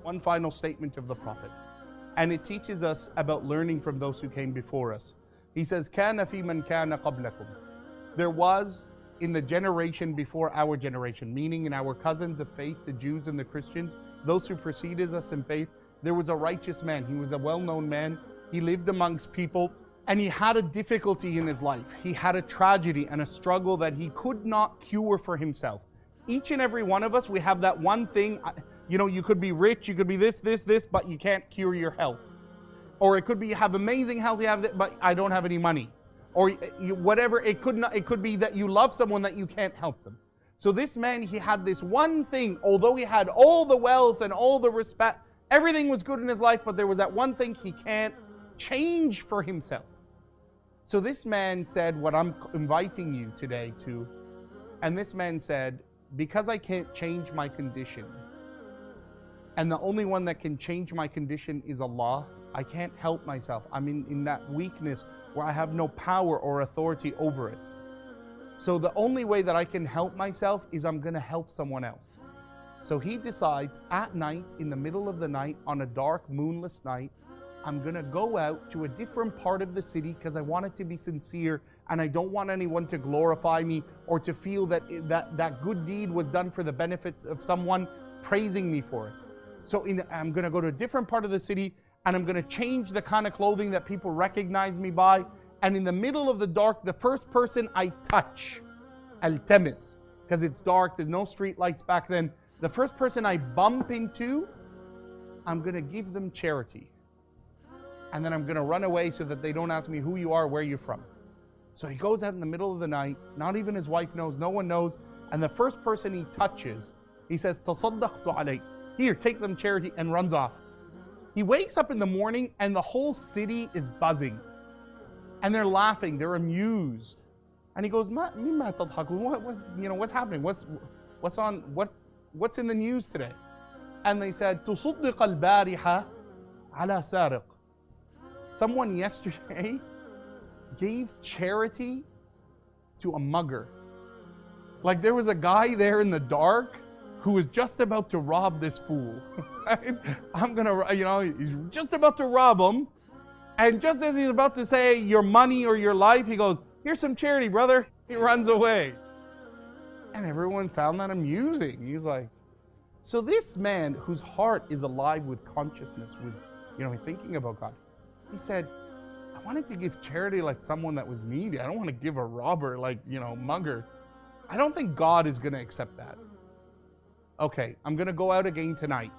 One final statement of the Prophet. And it teaches us about learning from those who came before us. He says, كَانَ فِي مَنْ كَانَ قَبْلَكُمْ. There was in the generation before our generation, meaning in our cousins of faith, the Jews and the Christians, those who preceded us in faith, there was a righteous man. He was a well-known man. He lived amongst people and he had a difficulty in his life. He had a tragedy and a struggle that he could not cure for himself. Each and every one of us, we have that one thing. You know, you could be rich, you could be this, but you can't cure your health. Or it could be you have amazing health, but I don't have any money. Or whatever, it could be that you love someone that you can't help them. So this man, he had this one thing, although he had all the wealth and all the respect, everything was good in his life, but there was that one thing he can't change for himself. So this man said what I'm inviting you today to, and this man said, because I can't change my condition, and the only one that can change my condition is Allah, I can't help myself. I'm in that weakness where I have no power or authority over it. So the only way that I can help myself is I'm going to help someone else. So he decides at night, in the middle of the night, on a dark, moonless night, I'm going to go out to a different part of the city because I want it to be sincere and I don't want anyone to glorify me or to feel that that good deed was done for the benefit of someone praising me for it. So I'm going to go to a different part of the city and I'm going to change the kind of clothing that people recognize me by. And in the middle of the dark, the first person I touch, al-tamis, because it's dark, there's no street lights back then. The first person I bump into, I'm going to give them charity. And then I'm going to run away so that they don't ask me who you are, where you're from. So he goes out in the middle of the night, not even his wife knows, no one knows. And the first person he touches, he says, "Tasaddaqtu alayk." Here, take some charity, and runs off. He wakes up in the morning and the whole city is buzzing. And they're laughing, they're amused. And he goes, "Mimma tadhakun?" What's happening? What's in the news today? And they said, "Tusaddiq al-bariha ala sariq." Someone yesterday gave charity to a mugger. Like there was a guy there in the dark who was just about to rob this fool. Right? He's just about to rob him. And just as he's about to say your money or your life, he goes, "Here's some charity, brother." He runs away. And everyone found that amusing. He's like, so this man whose heart is alive with consciousness, with thinking about God, he said, I wanted to give charity like someone that was needy. I don't want to give a robber mugger. I don't think God is going to accept that. Okay, I'm going to go out again tonight.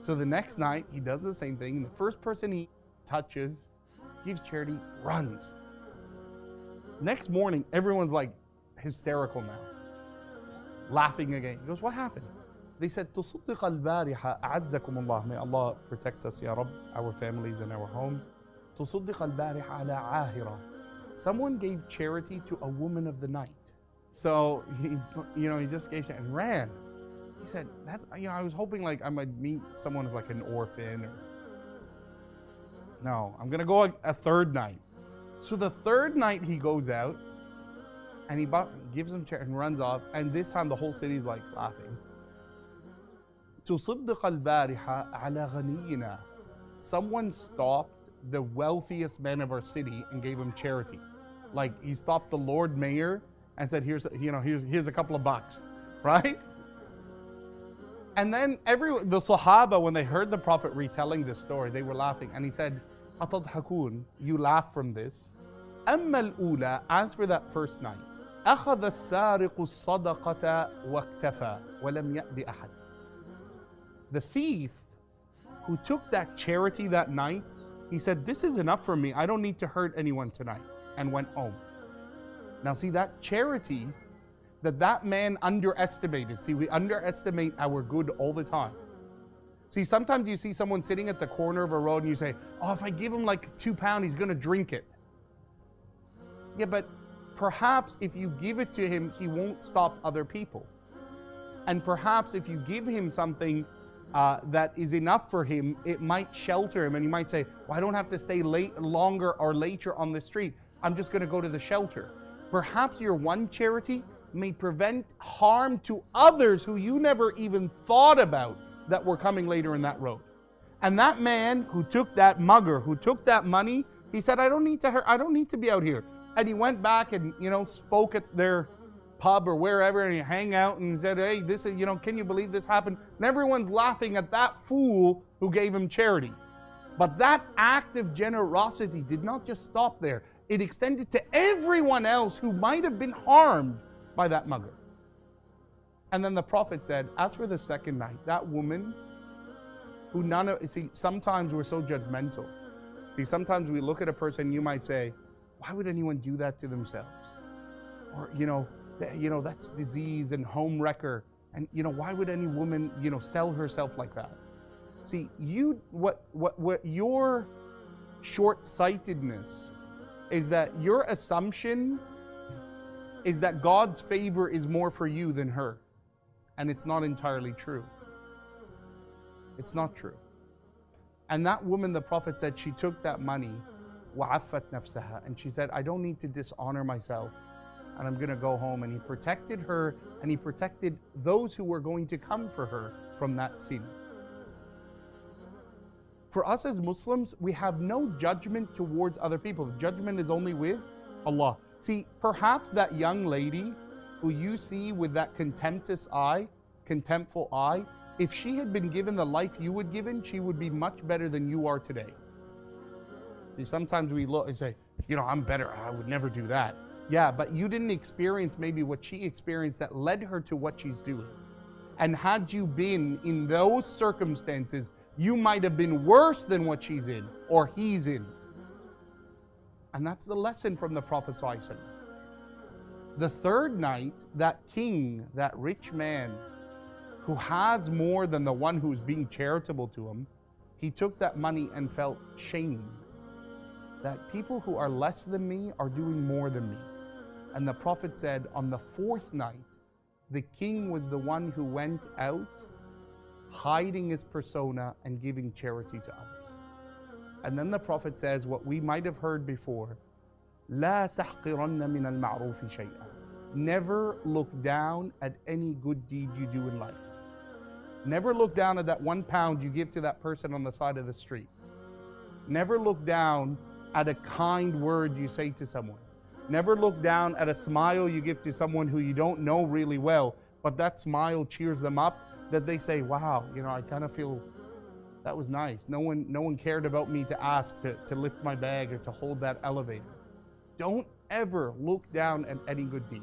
So the next night, he does the same thing. The first person he touches, gives charity, runs. Next morning, everyone's like hysterical now. Laughing again. He goes, what happened? They said, "Tusaddiq al-bariha, a'azzakum Allah." May Allah protect us, Ya Rabb, our families and our homes. "Tusaddiq al-bariha ala ahira." Someone gave charity to a woman of the night. So he just gave charity and ran. He said, I was hoping I might meet someone who's like an orphan. No, I'm gonna go a third night. So the third night he goes out and he gives him charity and runs off. And this time the whole city's like laughing. "Tusaddiq al-bariha ala ghaniyina." Someone stopped the wealthiest man of our city and gave him charity. Like he stopped the Lord Mayor and said, here's a couple of bucks, right? And then the Sahaba, when they heard the Prophet retelling this story, they were laughing. And he said, "Atadhakun, you laugh from this. Amma al-ula," as for that first night, "Akhadha as-sariqu as-sadaqata waqtafa wa lam ya'di ahad." The thief who took that charity that night, he said, "This is enough for me. I don't need to hurt anyone tonight," and went home. Now see, that charity that man underestimated. See, we underestimate our good all the time. See, sometimes you see someone sitting at the corner of a road and you say, "Oh, if I give him like £2, he's gonna drink it." Yeah, but perhaps if you give it to him, he won't stop other people. And perhaps if you give him something that is enough for him, it might shelter him, and he might say, "Well, I don't have to stay longer or later on the street. I'm just gonna go to the shelter." Perhaps your one charity may prevent harm to others who you never even thought about that were coming later in that road. And that man who took that mugger, who took that money, he said, I don't need to be out here. And he went back and, spoke at their pub or wherever, and he hang out and said, hey, this is, can you believe this happened? And everyone's laughing at that fool who gave him charity. But that act of generosity did not just stop there. It extended to everyone else who might have been harmed by that mugger. And then the Prophet said, as for the second night, that woman who sometimes we're so judgmental. See, sometimes we look at a person, you might say, why would anyone do that to themselves? Or, that's disease and home wrecker. And, why would any woman, sell herself like that? See, what your short-sightedness is that your assumption is that God's favor is more for you than her. And it's not entirely true. It's not true. And that woman, the Prophet said, she took that money, وَعَفَّتْ نَفْسَهَا, and she said, I don't need to dishonor myself, and I'm going to go home. And he protected her, and he protected those who were going to come for her from that sin. For us as Muslims, we have no judgment towards other people. Judgment is only with Allah. See, perhaps that young lady who you see with that contemptful eye, if she had been given the life you would given, she would be much better than you are today. See, sometimes we look and say, I'm better, I would never do that. Yeah, but you didn't experience maybe what she experienced that led her to what she's doing. And had you been in those circumstances, you might have been worse than what she's in or he's in. And that's the lesson from the Prophet ﷺ. The third night, that king, that rich man, who has more than the one who's being charitable to him, he took that money and felt shame that people who are less than me are doing more than me. And the Prophet said, on the fourth night, the king was the one who went out hiding his persona and giving charity to others. And then the Prophet says what we might have heard before, لا تحقرن من المعروف شيئا. Never look down at any good deed you do in life. Never look down at that £1 you give to that person on the side of the street. Never look down at a kind word you say to someone. Never look down at a smile you give to someone who you don't know really well, but that smile cheers them up, that they say, wow, I kind of feel that was nice. No one cared about me to ask to lift my bag or to hold that elevator. Don't ever look down at any good deed.